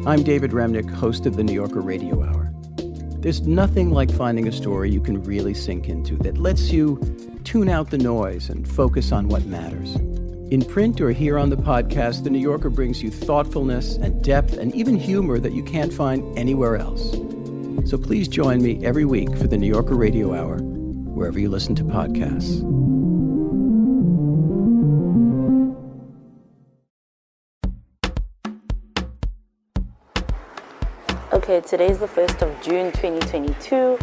I'm David Remnick, host of the New Yorker Radio Hour. There's nothing like finding a story you can really sink into that lets you tune out the noise and focus on what matters. In print or here on the podcast, The New Yorker brings you thoughtfulness and depth and even humor that you can't find anywhere else. So please join me every week for the New Yorker Radio Hour, wherever you listen to podcasts. Okay, today's the 1st of June 2022.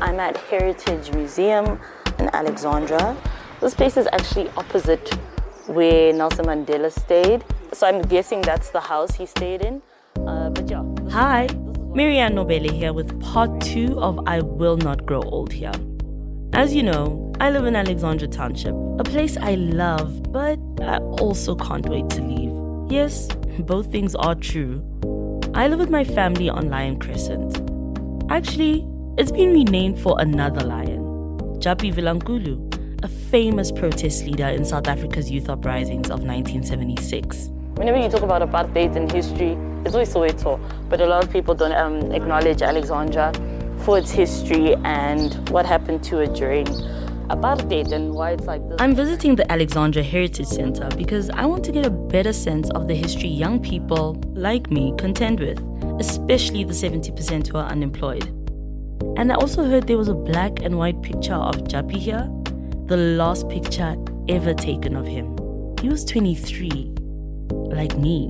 I'm at Heritage Museum in Alexandra. This place is actually opposite where Nelson Mandela stayed. So I'm guessing that's the house he stayed in. But yeah. Hi, Marianne Nobele here with part 2 of I Will Not Grow Old Here. As you know, I live in Alexandra Township, a place I love, but I also can't wait to leave. Yes, both things are true. I live with my family on Lion Crescent. Actually, it's been renamed for another lion, Japie Vilankulu, a famous protest leader in South Africa's youth uprisings of 1976. Whenever you talk about apartheid in history, it's always Soweto, but a lot of people don't acknowledge Alexandra for its history and what happened to it during apartheid and why it's like this. I'm visiting the Alexandra Heritage Center because I want to get a better sense of the history young people like me contend with, especially the 70% who are unemployed. And I also heard there was a black and white picture of Japie here, the last picture ever taken of him. He was 23, like me.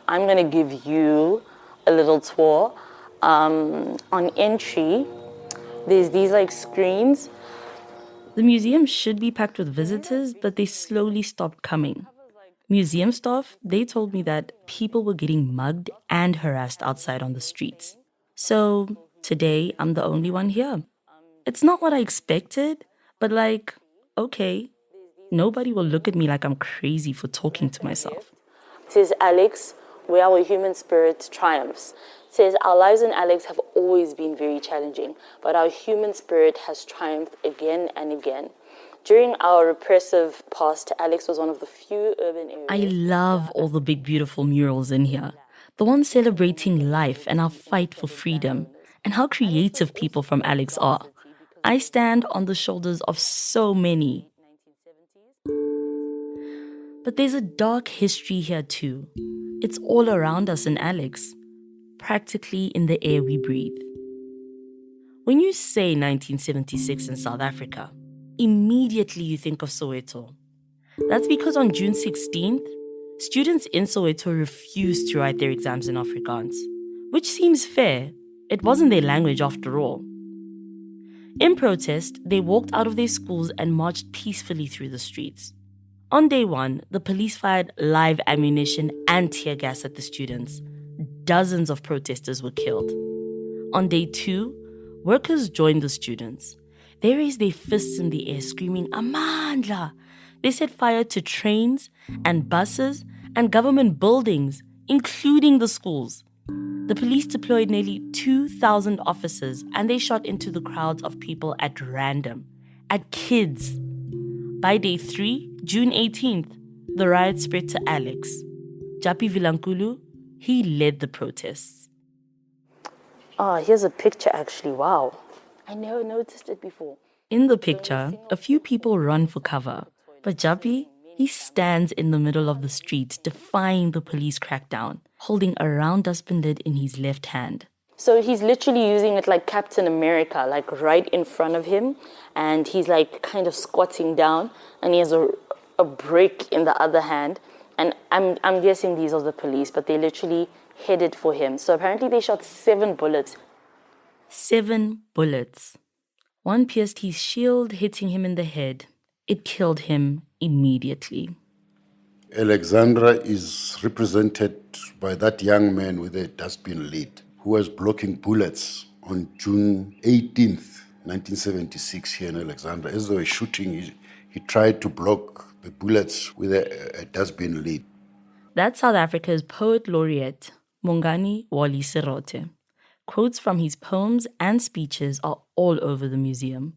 I'm going to give you a little tour. On entry, there's these like screens. The museum should be packed with visitors, but they slowly stopped coming. Museum staff, they told me that people were getting mugged and harassed outside on the streets. So today, I'm the only one here. It's not what I expected, but like, okay, nobody will look at me like I'm crazy for talking to myself. It says, Alex, where our human spirit triumphs. It says, our lives in Alex have always been very challenging, but our human spirit has triumphed again and again. During our repressive past, Alex was one of the few urban areas. I love all the big, beautiful murals in here. The ones celebrating life and our fight for freedom, and how creative people from Alex are. I stand on the shoulders of so many. But there's a dark history here too. It's all around us in Alex, practically in the air we breathe. When you say 1976 in South Africa, immediately you think of Soweto. That's because on June 16th, students in Soweto refused to write their exams in Afrikaans, which seems fair. It wasn't their language after all. In protest, they walked out of their schools and marched peacefully through the streets. On day 1, the police fired live ammunition and tear gas at the students. Dozens of protesters were killed. On day 2, workers joined the students. They raised their fists in the air, screaming, Amandla! They set fire to trains and buses and government buildings, including the schools. The police deployed nearly 2,000 officers and they shot into the crowds of people at random, at kids. By day 3, June 18th, the riot spread to Alex. Japie Vilankulu, he led the protests. Here's a picture actually, wow. I never noticed it before. In the picture, a few people run for cover, but Japie, he stands in the middle of the street, defying the police crackdown, holding a round dustbin lid in his left hand. So he's literally using it like Captain America, like right in front of him, and he's like kind of squatting down, and he has a brick in the other hand, and I'm guessing these are the police, but they literally headed for him. So apparently they shot 7 bullets. 7 bullets. One pierced his shield, hitting him in the head. It killed him immediately. Alexandra is represented by that young man with a dustbin lid who was blocking bullets on June 18th, 1976 here in Alexandra. As they were shooting, he tried to block the bullets with a dustbin lid. That's South Africa's poet laureate, Mongani Wally Serote. Quotes from his poems and speeches are all over the museum.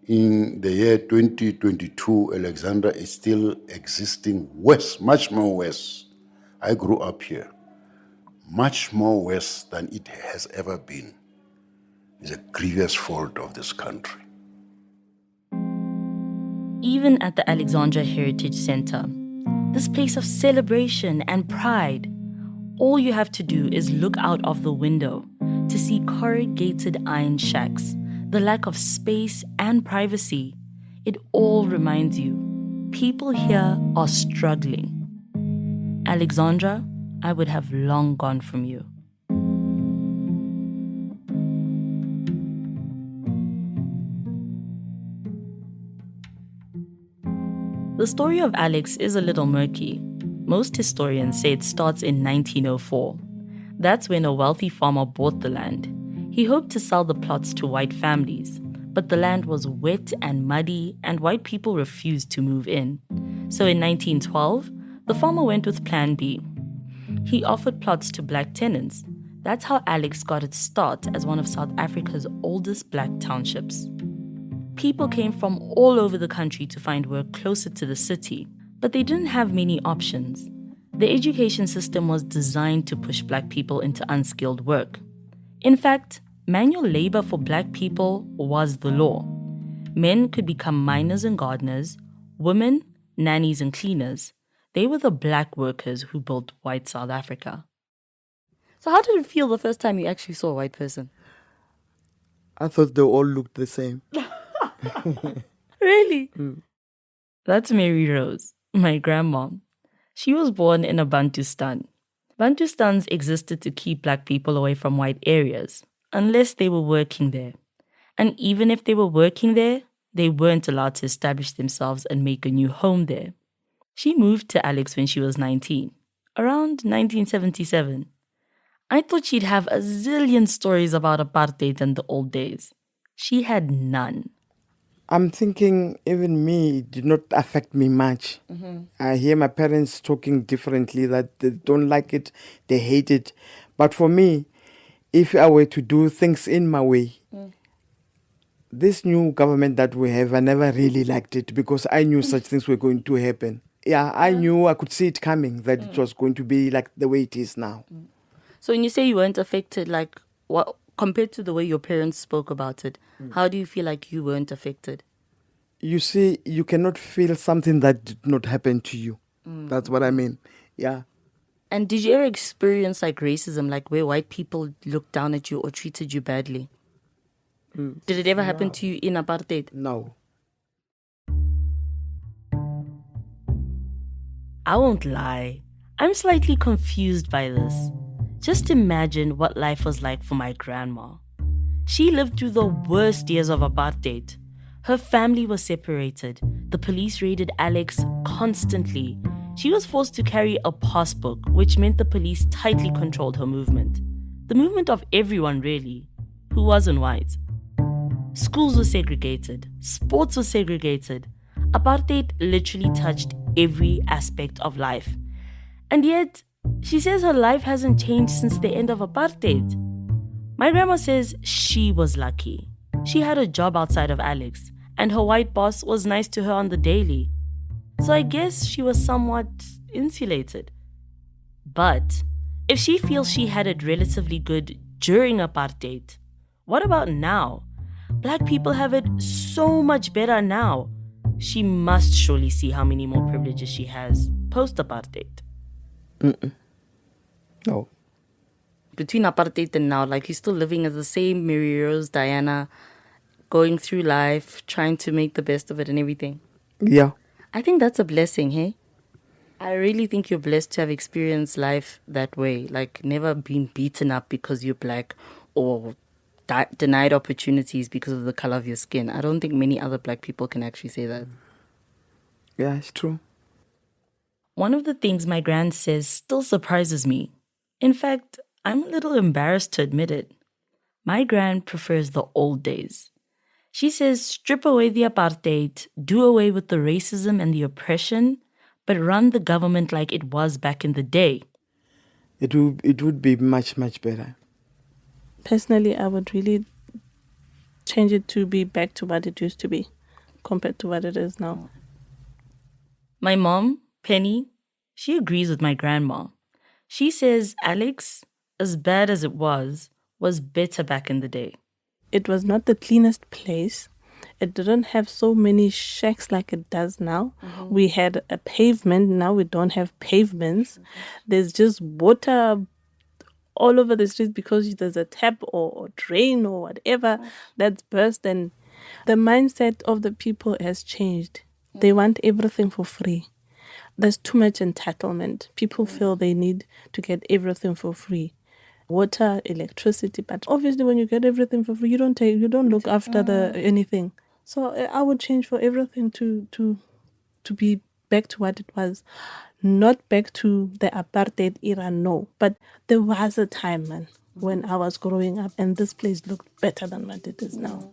In the year 2022, Alexandra is still existing worse, much more worse. I grew up here. Much more worse than it has ever been. It's a grievous fault of this country. Even at the Alexandra Heritage Center, this place of celebration and pride, all you have to do is look out of the window to see corrugated iron shacks, the lack of space and privacy. It all reminds you, people here are struggling. Alexandra, I would have long gone from you. The story of Alex is a little murky. Most historians say it starts in 1904. That's when a wealthy farmer bought the land. He hoped to sell the plots to white families, but the land was wet and muddy and white people refused to move in. So in 1912, the farmer went with Plan B. He offered plots to black tenants. That's how Alex got its start as one of South Africa's oldest black townships. People came from all over the country to find work closer to the city, but they didn't have many options. The education system was designed to push black people into unskilled work. In fact, manual labor for black people was the law. Men could become miners and gardeners, women, nannies and cleaners. They were the black workers who built white South Africa. So how did it feel the first time you actually saw a white person? I thought they all looked the same. Really? That's Mary Rose, my grandma. She was born in a Bantustan. Bantustans existed to keep black people away from white areas, unless they were working there. And even if they were working there, they weren't allowed to establish themselves and make a new home there. She moved to Alex when she was 19, around 1977. I thought she'd have a zillion stories about apartheid and the old days. She had none. I'm thinking even me, it did not affect me much. I hear my parents talking differently, that they don't like it, they hate it. But for me, if I were to do things in my way, this new government that we have, I never really liked it because I knew such things were going to happen. Yeah, I knew, I could see it coming, that it was going to be like the way it is now. So when you say you weren't affected, like what compared to the way your parents spoke about it, how do you feel like you weren't affected? You see, you cannot feel something that did not happen to you. That's what I mean. Yeah. And did you ever experience like racism, like where white people looked down at you or treated you badly? Did it ever happen to you in apartheid? No. I won't lie, I'm slightly confused by this. Just imagine what life was like for my grandma. She lived through the worst years of apartheid. Her family was separated. The police raided Alex constantly. She was forced to carry a passbook, which meant the police tightly controlled her movement. The movement of everyone, really, who wasn't white. Schools were segregated. Sports were segregated. Apartheid literally touched every aspect of life. And yet, she says her life hasn't changed since the end of apartheid. My grandma says she was lucky. She had a job outside of Alex, and her white boss was nice to her on the daily. So I guess she was somewhat insulated. But if she feels she had it relatively good during apartheid, what about now? Black people have it so much better now. She must surely see how many more privileges she has post-apartheid. No. Between apartheid and now, like you're still living as the same Mary Rose, Diana, going through life, trying to make the best of it and everything. Yeah. I think that's a blessing, hey? I really think you're blessed to have experienced life that way, like never being beaten up because you're black or denied opportunities because of the color of your skin. I don't think many other black people can actually say that. Yeah, it's true. One of the things my gran says still surprises me. In fact, I'm a little embarrassed to admit it. My gran prefers the old days. She says strip away the apartheid, do away with the racism and the oppression, but run the government like it was back in the day. It would be much, much better. Personally, I would really change it to be back to what it used to be compared to what it is now. My mom, Penny, she agrees with my grandma. She says Alex, as bad as it was better back in the day. It was not the cleanest place. It didn't have so many shacks like it does now. We had a pavement. Now we don't have pavements. There's just water all over the streets because there's a tap or drain or whatever that's burst. And the mindset of the people has changed. They want everything for free. There's too much entitlement. People feel they need to get everything for free. Water, electricity, but obviously when you get everything for free, you don't look after anything. So I would change for everything to be back to what it was. Not back to the apartheid era, no. But there was a time, man, when I was growing up and this place looked better than what it is now.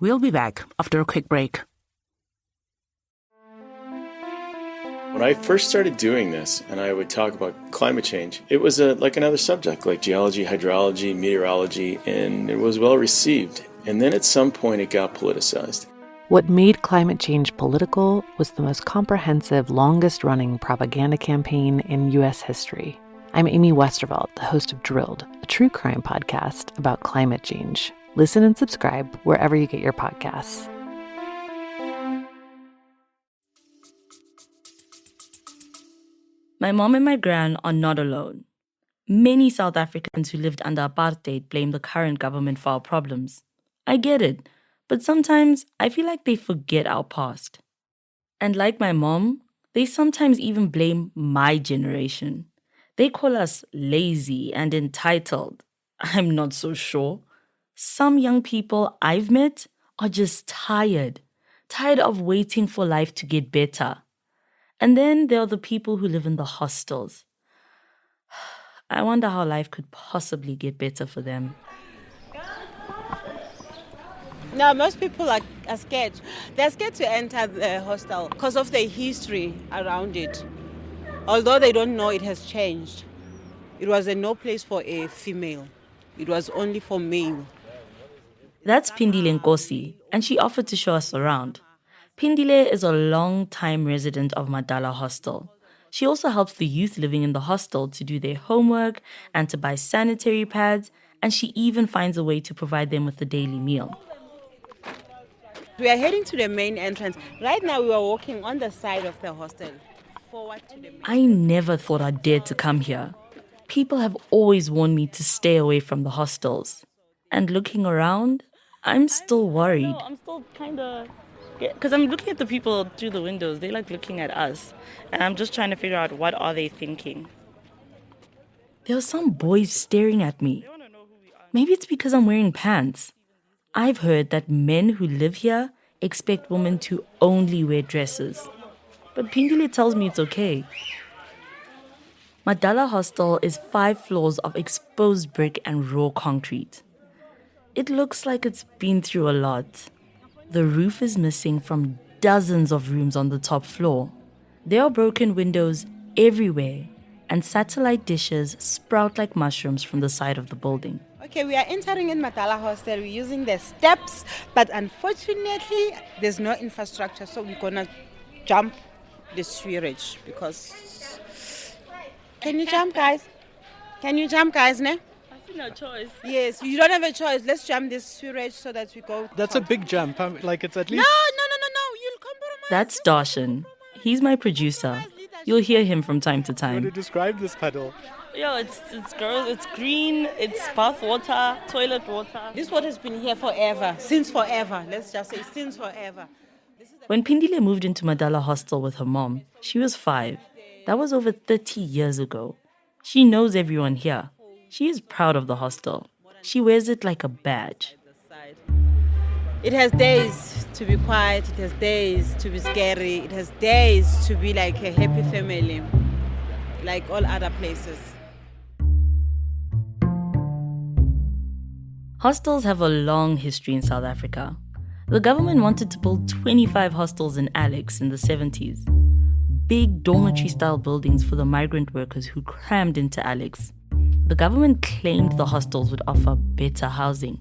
We'll be back after a quick break. When I first started doing this, and I would talk about climate change, it was like another subject, like geology, hydrology, meteorology, and it was well received. And then at some point it got politicized. What made climate change political was the most comprehensive, longest-running propaganda campaign in U.S. history. I'm Amy Westerveld, the host of Drilled, a true crime podcast about climate change. Listen and subscribe wherever you get your podcasts. My mom and my gran are not alone. Many South Africans who lived under apartheid blame the current government for our problems. I get it, but sometimes I feel like they forget our past. And like my mom, they sometimes even blame my generation. They call us lazy and entitled. I'm not so sure. Some young people I've met are just tired of waiting for life to get better. And then there are the people who live in the hostels. I wonder how life could possibly get better for them. Now, most people are scared. They're scared to enter the hostel because of the history around it. Although they don't know it has changed. It was no place for a female. It was only for male. That's Pindile Nkosi, and she offered to show us around. Pindile is a long-time resident of Madala Hostel. She also helps the youth living in the hostel to do their homework and to buy sanitary pads, and she even finds a way to provide them with a daily meal. We are heading to the main entrance. Right now we are walking on the side of the hostel. Forward to the main I never thought I'd dare to come here. People have always warned me to stay away from the hostels. And looking around, I'm still worried. No, I'm still kind of... Because I'm looking at the people through the windows. They're like looking at us. And I'm just trying to figure out what are they thinking. There are some boys staring at me. Maybe it's because I'm wearing pants. I've heard that men who live here expect women to only wear dresses. But Pindile tells me it's okay. Madala Hostel is 5 floors of exposed brick and raw concrete. It looks like it's been through a lot. The roof is missing from dozens of rooms on the top floor. There are broken windows everywhere, and satellite dishes sprout like mushrooms from the side of the building. Okay, we are entering in Madala Hostel. We're using the steps, but unfortunately, there's no infrastructure, so we're gonna jump the sewerage because... Can you jump, guys? Can you jump, guys, ne? No choice. Yes, you don't have a choice. Let's jump this sewerage so that we go... That's a big jump. Like, it's at least... No. You'll compromise. That's Darshan. He's my producer. You'll hear him from time to How to time. describe this puddle? Yo, it's gross. It's green. It's bath water, toilet water. This water's been here forever. Since forever. Let's just say since forever. When Pindile moved into Madala Hostel with her mom, she was 5. That was over 30 years ago. She knows everyone here. She is proud of the hostel. She wears it like a badge. It has days to be quiet. It has days to be scary. It has days to be like a happy family, like all other places. Hostels have a long history in South Africa. The government wanted to build 25 hostels in Alex in the 70s. big dormitory-style buildings for the migrant workers who crammed into Alex. The government claimed the hostels would offer better housing.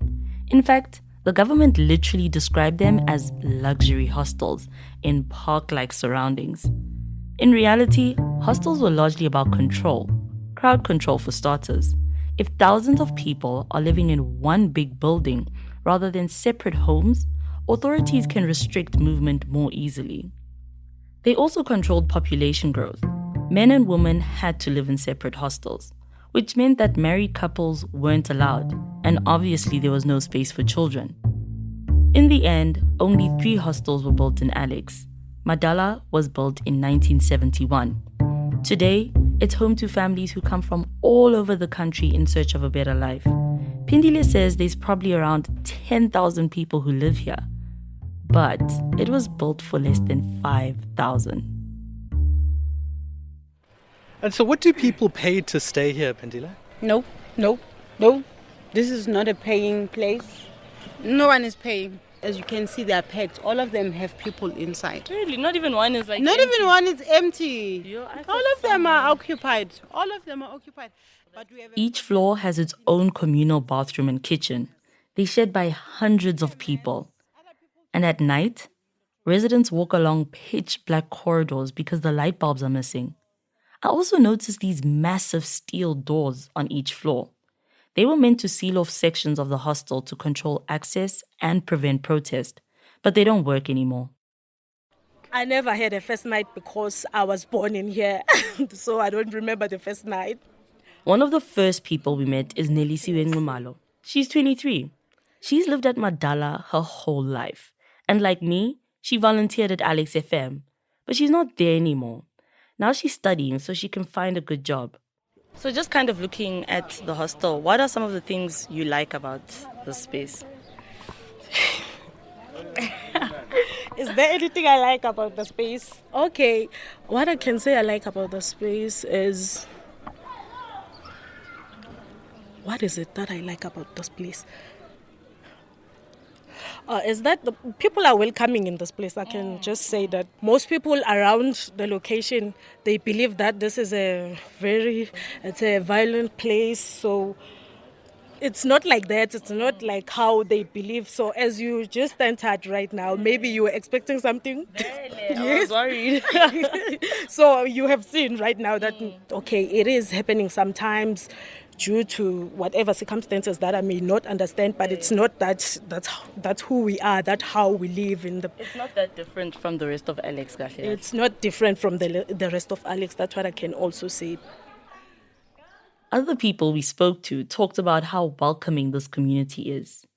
In fact, the government literally described them as luxury hostels in park-like surroundings. In reality, hostels were largely about control, crowd control for starters. If thousands of people are living in one big building rather than separate homes, authorities can restrict movement more easily. They also controlled population growth. Men and women had to live in separate hostels, which meant that married couples weren't allowed, and obviously there was no space for children. In the end, only 3 hostels were built in Alex. Madala was built in 1971. Today, it's home to families who come from all over the country in search of a better life. Pindile says there's probably around 10,000 people who live here, but it was built for less than 5,000. And so what do people pay to stay here, Pendila? No. This is not a paying place. No one is paying. As you can see, they are packed. All of them have people inside. Really? Not even one is like Not empty? even one is empty. Yo, I thought All of them are occupied. All of them are occupied. But we have Each floor has its own communal bathroom and kitchen. They shared by hundreds of people. And at night, residents walk along pitch black corridors because the light bulbs are missing. I also noticed these massive steel doors on each floor. They were meant to seal off sections of the hostel to control access and prevent protest, but they don't work anymore. I never had a first night because I was born in here, so I don't remember the first night. One of the first people we met is Nelisiwe Ngumalo. She's 23. She's lived at Madala her whole life. And like me, she volunteered at Alex FM. But she's not there anymore. Now she's studying so she can find a good job. So just kind of looking at the hostel, what are some of the things you like about the space? Is there anything I like about the space? Okay, what I can say I like about the space is... What is it that I like about this place? Is that the people are welcoming in this place. I can just say that most people around the location, they believe that this is it's a violent place. So it's not like that. It's not like how they believe. So as you just entered right now, maybe you were expecting something. I was worried. So you have seen right now that, okay, it is happening sometimes due to whatever circumstances that I may not understand, but it's not that's who we are, that's how we live in the... It's not that different from the rest of Alex, Kahle. It's not different from the rest of Alex, that's what I can also say. Other people we spoke to talked about how welcoming this community is.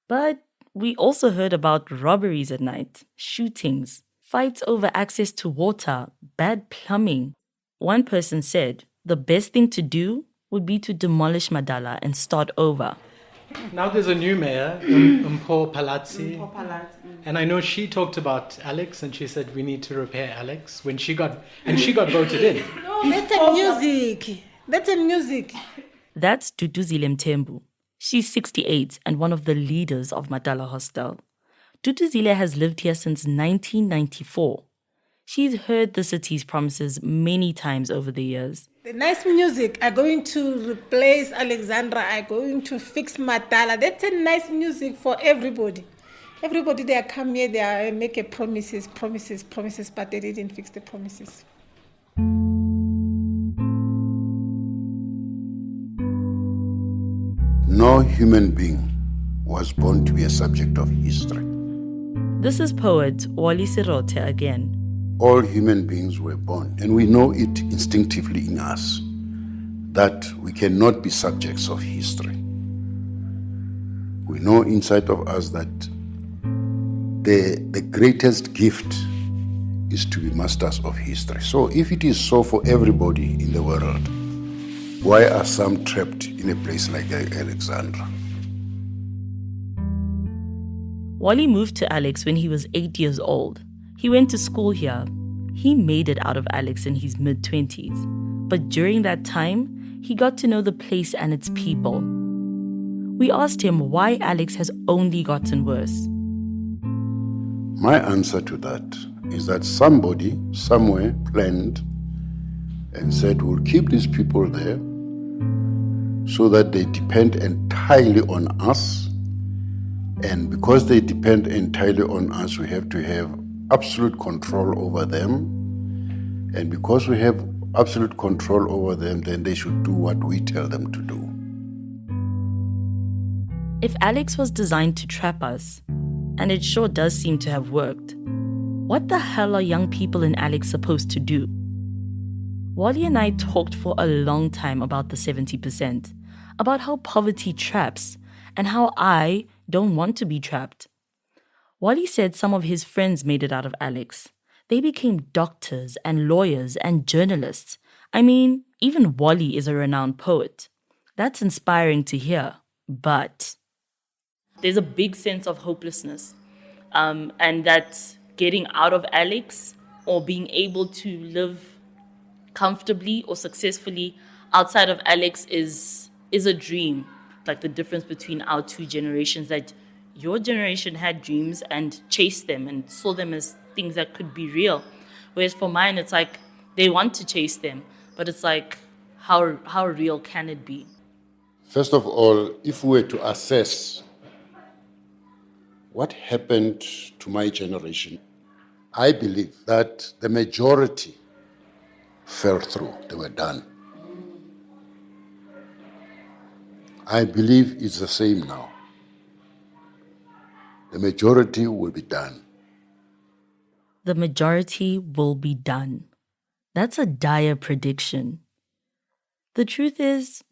But we also heard about robberies at night, shootings, fights over access to water, bad plumbing. One person said the best thing to do would be to demolish Madala and start over. Now there's a new mayor, Mpho Palazzi. And I know she talked about Alex and she said we need to repair Alex when she got voted in. better music. Better music. That's Duduzile Mthembu. She's 68 and one of the leaders of Madala Hostel. Duduzile has lived here since 1994. She's heard the city's promises many times over the years. The nice music are going to replace Alexandra, are going to fix Madala. That's a nice music for everybody. Everybody, they come here, they make promises, but they didn't fix the promises. No human being was born to be a subject of history. This is poet Wally Serote again. All human beings were born, and we know it instinctively in us, that we cannot be subjects of history. We know inside of us that the greatest gift is to be masters of history. So if it is so for everybody in the world, why are some trapped in a place like Alexandra? Wally moved to Alex when he was 8 years old. He went to school here. He made it out of Alex in his mid-20s. But during that time, he got to know the place and its people. We asked him why Alex has only gotten worse. My answer to that is that somebody somewhere planned and said, we'll keep these people there so that they depend entirely on us. And because they depend entirely on us, we have to have absolute control over them. And because we have absolute control over them, then they should do what we tell them to do. If Alex was designed to trap us, and it sure does seem to have worked, what the hell are young people in Alex supposed to do? Wally and I talked for a long time about the 70%, about how poverty traps, and how I don't want to be trapped. Wally said some of his friends made it out of Alex. They became doctors and lawyers and journalists. I mean, even Wally is a renowned poet. That's inspiring to hear, but there's a big sense of hopelessness, and that getting out of Alex or being able to live comfortably or successfully outside of Alex is a dream. Like the difference between our two generations, that your generation had dreams and chased them and saw them as things that could be real. Whereas for mine, it's like they want to chase them, but it's like, how real can it be? First of all, if we were to assess what happened to my generation, I believe that the majority fell through. They were done. I believe it's the same now. The majority will be done. The majority will be done. That's a dire prediction. The truth is,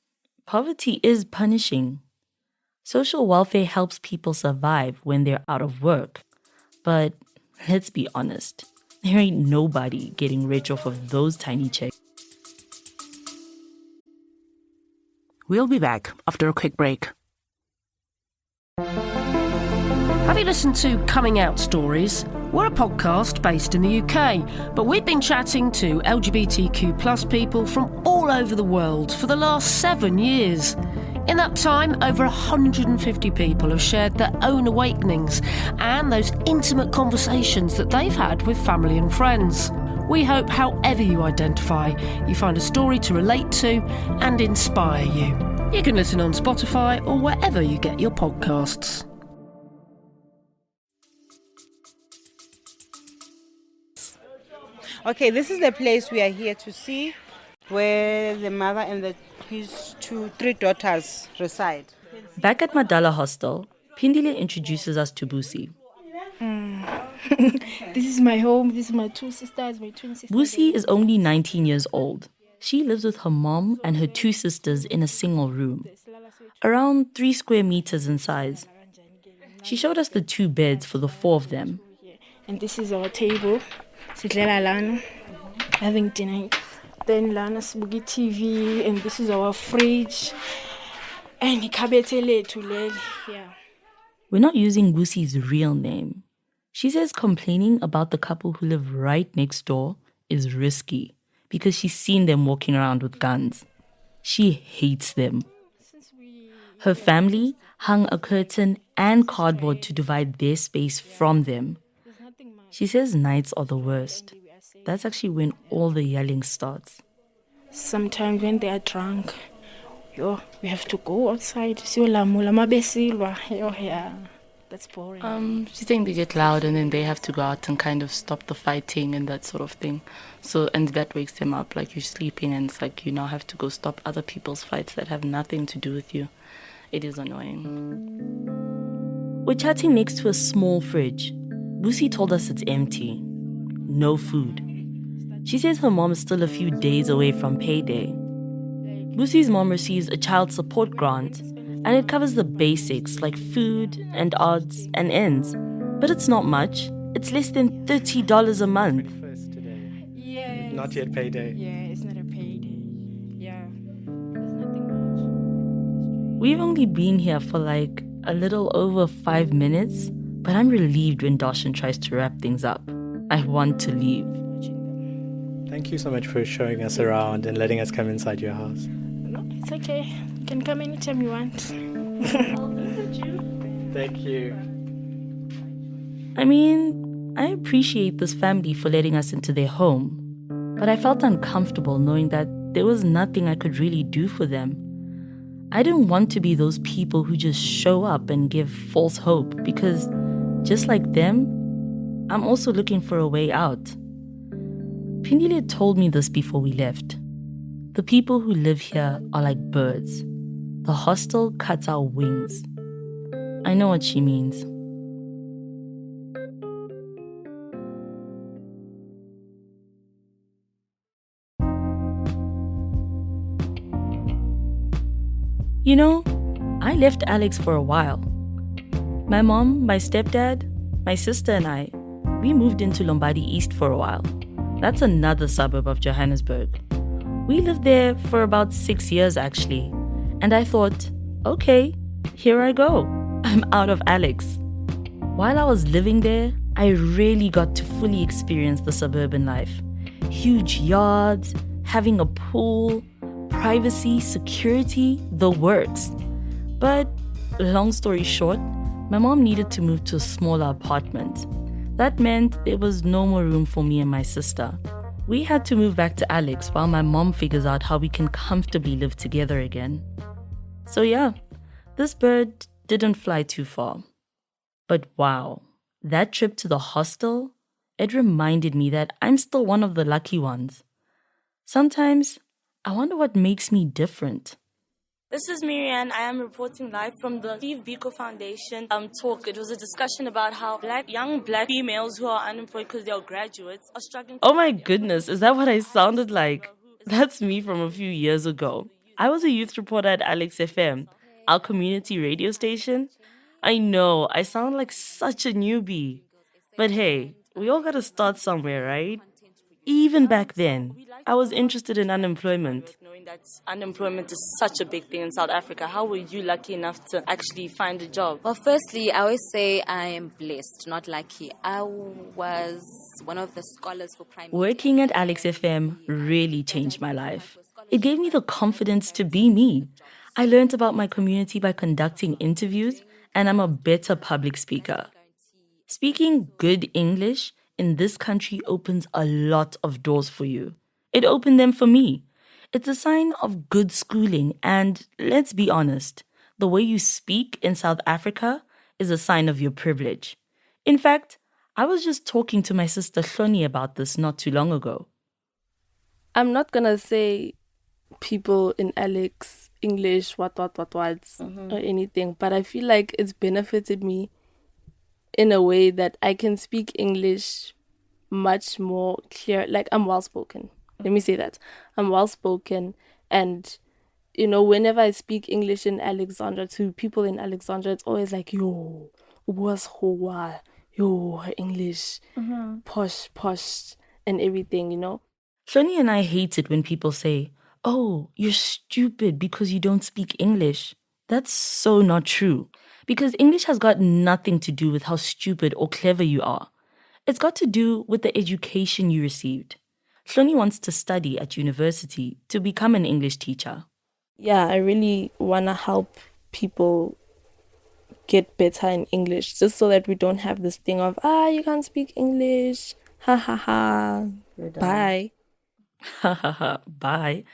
poverty is punishing. Social welfare helps people survive when they're out of work. But let's be honest, there ain't nobody getting rich off of those tiny checks. We'll be back after a quick break. Have you listened to Coming Out Stories? We're a podcast based in the UK, but we've been chatting to LGBTQ plus people from all over the world for the last 7 years. In that time, over 150 people have shared their own awakenings and those intimate conversations that they've had with family and friends. We hope, however you identify, you find a story to relate to and inspire you. You can listen on Spotify or wherever you get your podcasts. Okay, this is the place we are here to see, where the mother and his three daughters reside. Back at Madala Hostel, Pindile introduces us to Busi. This is my home. This is my two sisters, my twin sisters. Busi is only 19 years old. She lives with her mom and her two sisters in a single room, around 3 square meters in size. She showed us the 2 beds for the 4 of them. And this is our table. Sidlela lana, having dinner. Then lana sibuki TV, and this is our fridge. And ikhabethe lethu leli, yeah. We're not using Busi's real name. She says complaining about the couple who live right next door is risky because she's seen them walking around with guns. She hates them. Her family hung a curtain and cardboard to divide their space from them. She says nights are the worst. That's actually when all the yelling starts. Sometimes when they are drunk, we have to go outside. Yeah. That's boring. She's saying they get loud and then they have to go out and kind of stop the fighting and that sort of thing. So, and that wakes them up, like you're sleeping and it's like you now have to go stop other people's fights that have nothing to do with you. It is annoying. We're chatting next to a small fridge. Busi told us it's empty. No food. She says her mom is still a few days away from payday. Busi's mom receives a child support grant, and it covers the basics like food and odds and ends. But it's not much. It's less than $30 a month. Yeah. Not yet payday. Yeah, it's not a payday. Yeah. There's nothing much. We've only been here for like a little over 5 minutes, but I'm relieved when Darshan tries to wrap things up. I want to leave. Thank you so much for showing us around and letting us come inside your house. No, it's okay. You can come anytime you want. Thank you. I mean, I appreciate this family for letting us into their home, but I felt uncomfortable knowing that there was nothing I could really do for them. I didn't want to be those people who just show up and give false hope because, just like them, I'm also looking for a way out. Pindile told me this before we left. The people who live here are like birds. The hostel cuts our wings. I know what she means. You know, I left Alex for a while. My mom, my stepdad, my sister and I, we moved into Lombadi East for a while. That's another suburb of Johannesburg. We lived there for about 6 years actually. And I thought, okay, here I go. I'm out of Alex. While I was living there, I really got to fully experience the suburban life. Huge yards, having a pool, privacy, security, the works. But long story short, my mom needed to move to a smaller apartment. That meant there was no more room for me and my sister. We had to move back to Alex while my mom figures out how we can comfortably live together again. So yeah, this bird didn't fly too far. But wow, that trip to the hostel, it reminded me that I'm still one of the lucky ones. Sometimes, I wonder what makes me different. This is Marianne. I am reporting live from the Steve Biko Foundation talk. It was a discussion about how young black females who are unemployed because they are graduates are struggling. Oh my goodness, is that what I sounded like? That's me from a few years ago. I was a youth reporter at Alex FM, our community radio station. I know, I sound like such a newbie. But hey, we all gotta start somewhere, right? Even back then, I was interested in unemployment. Knowing that unemployment is such a big thing in South Africa, how were you lucky enough to actually find a job? Well, firstly, I always say I am blessed, not lucky. I was one of the scholars for primary. Working at Alex FM really changed my life. It gave me the confidence to be me. I learned about my community by conducting interviews, and I'm a better public speaker. Speaking good English in this country opens a lot of doors for you. It opened them for me. It's a sign of good schooling, and let's be honest, the way you speak in South Africa is a sign of your privilege. In fact, I was just talking to my sister Hloni about this not too long ago. I'm not gonna say people in Alex English what or anything, but I feel like it's benefited me in a way that I can speak English much more clear. Like, I'm well spoken. Let me say that. I'm well spoken, and you know, whenever I speak English in Alexandra to people in Alexandra, it's always like, yo, was hoa, yo, her English, posh, and everything, you know. Hloni and I hate it when people say, oh, you're stupid because you don't speak English. That's so not true. Because English has got nothing to do with how stupid or clever you are. It's got to do with the education you received. Hloni wants to study at university to become an English teacher. Yeah, I really want to help people get better in English, just so that we don't have this thing of, you can't speak English, ha ha ha, bye. Ha ha ha, bye.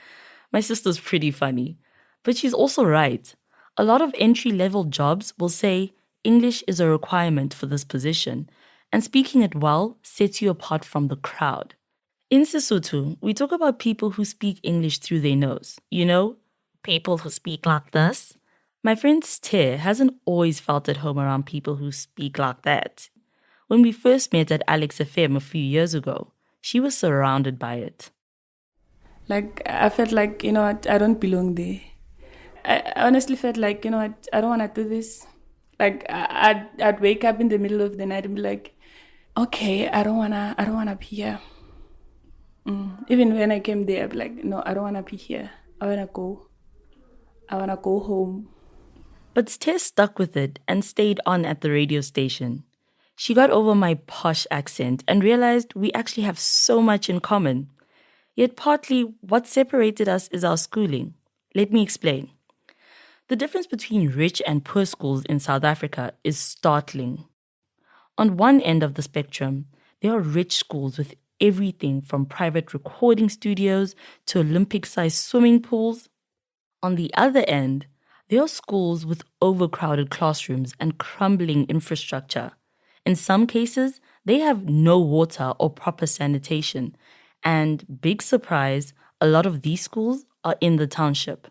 My sister's pretty funny. But she's also right. A lot of entry-level jobs will say English is a requirement for this position, and speaking it well sets you apart from the crowd. In Sesotho, we talk about people who speak English through their nose. You know, people who speak like this. My friend Ste hasn't always felt at home around people who speak like that. When we first met at Alex FM a few years ago, she was surrounded by it. Like, I felt like, you know what, I don't belong there. I honestly felt like, you know what, I don't want to do this. Like, I'd wake up in the middle of the night and be like, okay, I don't wanna be here. Even when I came there, I'd be like, no, I don't wanna be here. I wanna go home. But Ste stuck with it and stayed on at the radio station. She got over my posh accent and realized we actually have so much in common. Yet partly what separated us is our schooling. Let me explain. The difference between rich and poor schools in South Africa is startling. On one end of the spectrum, There are rich schools with everything from private recording studios to Olympic-sized swimming pools. On the other end, there are schools with overcrowded classrooms and crumbling infrastructure. In some cases, they have no water or proper sanitation. And big surprise, a lot of these schools are in the township.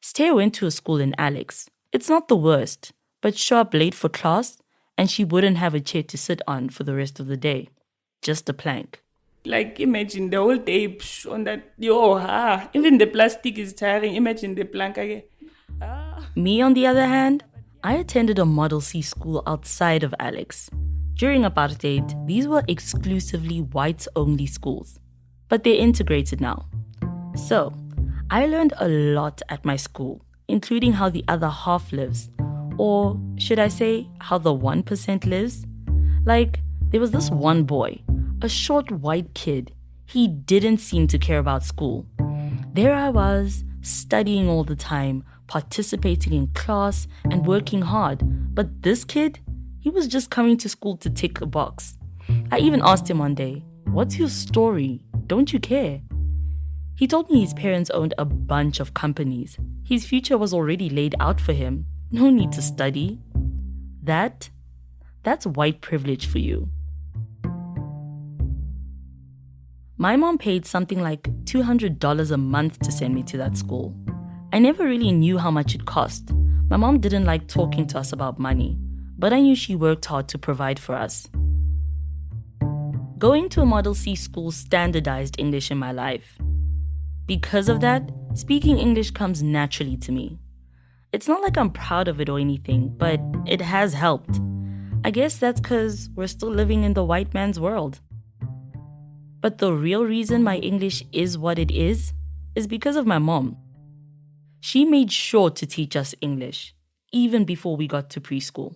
Stay went to a school in Alex. It's not the worst, but show up late for class and she wouldn't have a chair to sit on for the rest of the day. Just a plank. Like, imagine the whole day on that. Even the plastic is tiring. Imagine the plank again. Me, on the other hand, I attended a Model C school outside of Alex. During apartheid, these were exclusively whites-only schools, but they're integrated now. So, I learned a lot at my school, including how the other half lives, or should I say, how the 1% lives? Like, there was this one boy, a short white kid. He didn't seem to care about school. There I was, studying all the time, participating in class and working hard. But this kid, he was just coming to school to tick a box. I even asked him one day, "What's your story? Don't you care?" He told me his parents owned a bunch of companies. His future was already laid out for him. No need to study. That's white privilege for you. My mom paid something like $200 a month to send me to that school. I never really knew how much it cost. My mom didn't like talking to us about money, but I knew she worked hard to provide for us. Going to a Model C school standardized English in my life. Because of that, speaking English comes naturally to me. It's not like I'm proud of it or anything, but it has helped. I guess that's because we're still living in the white man's world. But the real reason my English is what it is because of my mom. She made sure to teach us English, even before we got to preschool.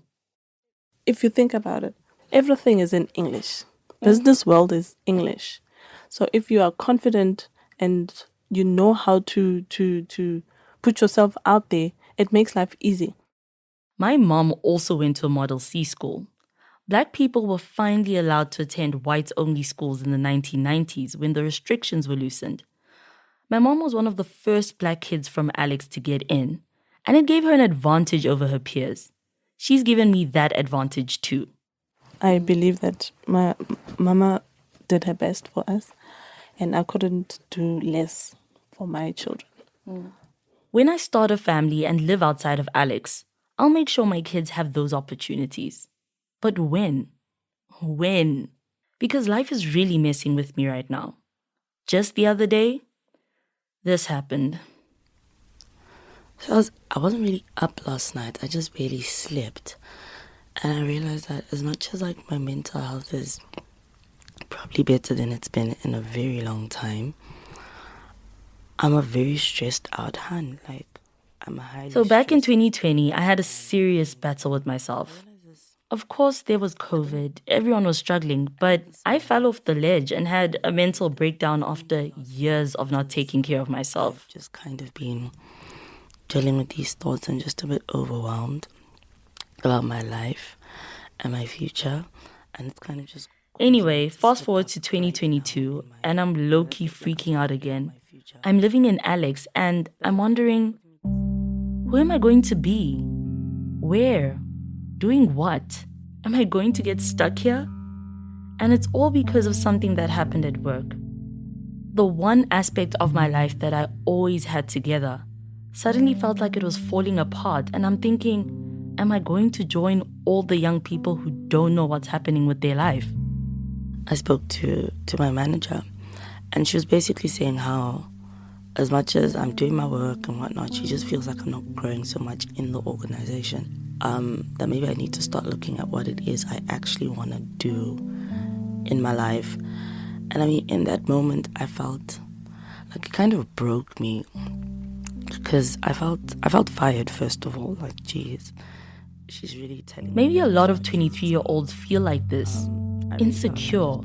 If you think about it, everything is in English. Business world is English. So if you are confident and you know how to put yourself out there, it makes life easy. My mom also went to a Model C school. Black people were finally allowed to attend whites-only schools in the 1990s when the restrictions were loosened. My mom was one of the first black kids from Alex to get in, and it gave her an advantage over her peers. She's given me that advantage too. I believe that my mama did her best for us, and I couldn't do less for my children. When I start a family and live outside of Alex, I'll make sure my kids have those opportunities. But when? When? Because life is really messing with me right now. Just the other day, this happened. So I wasn't really up last night. I just barely slept. And I realized that as much as like my mental health is probably better than it's been in a very long time, I'm a very stressed out hun. Like, I'm highly So back in 2020, I had a serious battle with myself. Of course, there was COVID. Everyone was struggling, but I fell off the ledge and had a mental breakdown after years of not taking care of myself. Just kind of been dealing with these thoughts and just a bit overwhelmed about my life and my future. And it's kind of just... Anyway, fast forward to 2022, and I'm low-key freaking out again. I'm living in Alex, and I'm wondering, who am I going to be? Where? Doing what? Am I going to get stuck here? And it's all because of something that happened at work. The one aspect of my life that I always had together suddenly felt like it was falling apart, and I'm thinking, am I going to join all the young people who don't know what's happening with their life? I spoke to my manager, and she was basically saying how as much as I'm doing my work and whatnot, she just feels like I'm not growing so much in the organization. That maybe I need to start looking at what it is I actually want to do in my life. And I mean, in that moment, I felt like it kind of broke me because I felt fired, first of all. Like, geez, she's really telling me. Maybe a lot of 23-year-olds feel like this, insecure,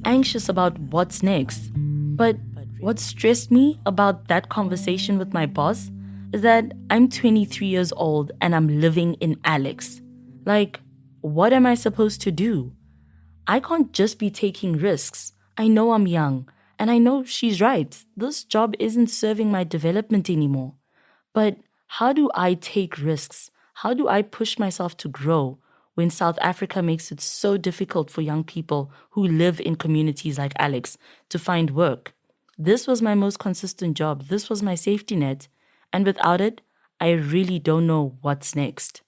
anxious about what's next. But what stressed me about that conversation with my boss is that I'm 23 years old and I'm living in Alex. Like, what am I supposed to do? I can't just be taking risks. I know I'm young, and I know she's right. This job isn't serving my development anymore. But how do I take risks? How do I push myself to grow when South Africa makes it so difficult for young people who live in communities like Alex to find work? This was my most consistent job. This was my safety net. And without it, I really don't know what's next.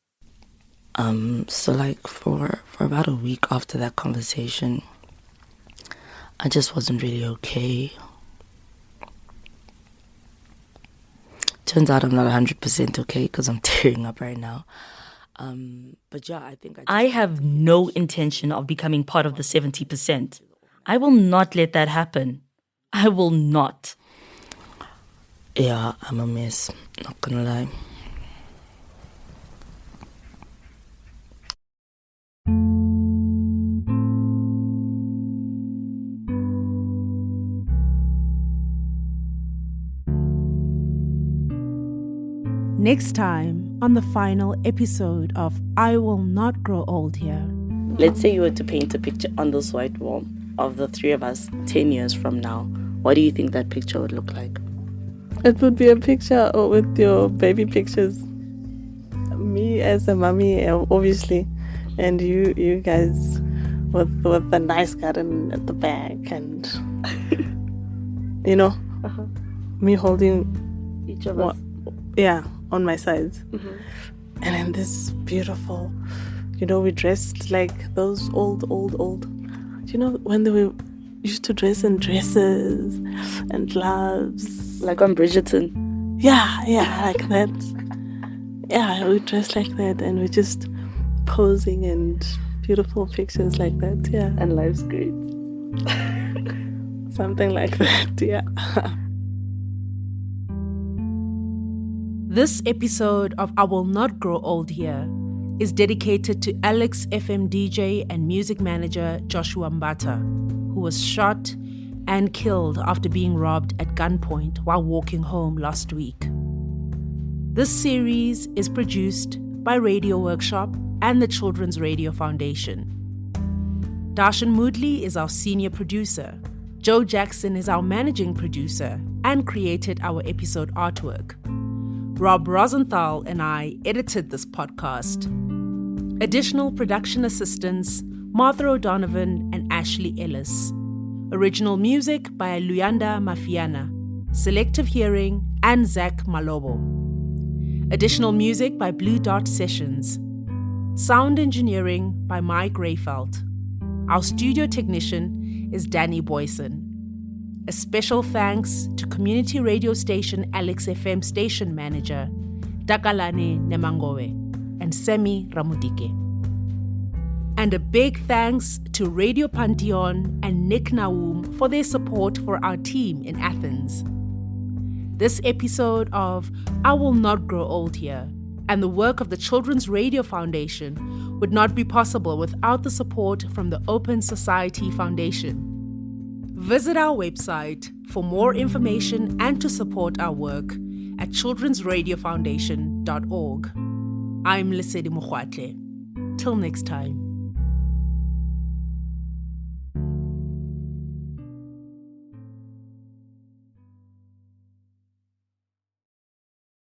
So like for about a week after that conversation, I just wasn't really okay. Turns out I'm not 100% okay because I'm tearing up right now. But yeah, I think I have no intention of becoming part of the 70%. I will not let that happen. I will not. Yeah, I'm a mess. Not gonna lie. Next time on the final episode of I Will Not Grow Old Here. Let's say you were to paint a picture on this white wall of the three of us 10 years from now. What do you think that picture would look like? It would be a picture with your baby pictures. Me as a mommy, obviously, and you guys with the nice garden at the back, and me holding each of us. Yeah, on my sides. And then this beautiful, we dressed like those old. When they used to dress in dresses and gloves. Like on Bridgerton. Yeah, like that. Yeah, we dressed like that and we're just posing and beautiful pictures like that, yeah. And life's great. Something like that, yeah. This episode of I Will Not Grow Old Here is dedicated to Alex FM DJ and music manager Joshua Mbata, who was shot and killed after being robbed at gunpoint while walking home last week. This series is produced by Radio Workshop and the Children's Radio Foundation. Darshan Moodley is our senior producer. Joe Jackson is our managing producer and created our episode artwork. Rob Rosenthal and I edited this podcast. Additional production assistants, Martha O'Donovan and Ashley Ellis. Original music by Luyanda Mafiana, Selective Hearing, and Zach Malobo. Additional music by Blue Dot Sessions. Sound engineering by Mike Rayfelt. Our studio technician is Danny Boyson. A special thanks to community radio station Alex FM station manager Takalani Nemangowe and Semi Ramudike. And a big thanks to Radio Pantheon and Nick Naum for their support for our team in Athens. This episode of I Will Not Grow Old Here and the work of the Children's Radio Foundation would not be possible without the support from the Open Society Foundation. Visit our website for more information and to support our work at childrensradiofoundation.org. I'm Lesedi Mokgwatle. Till next time.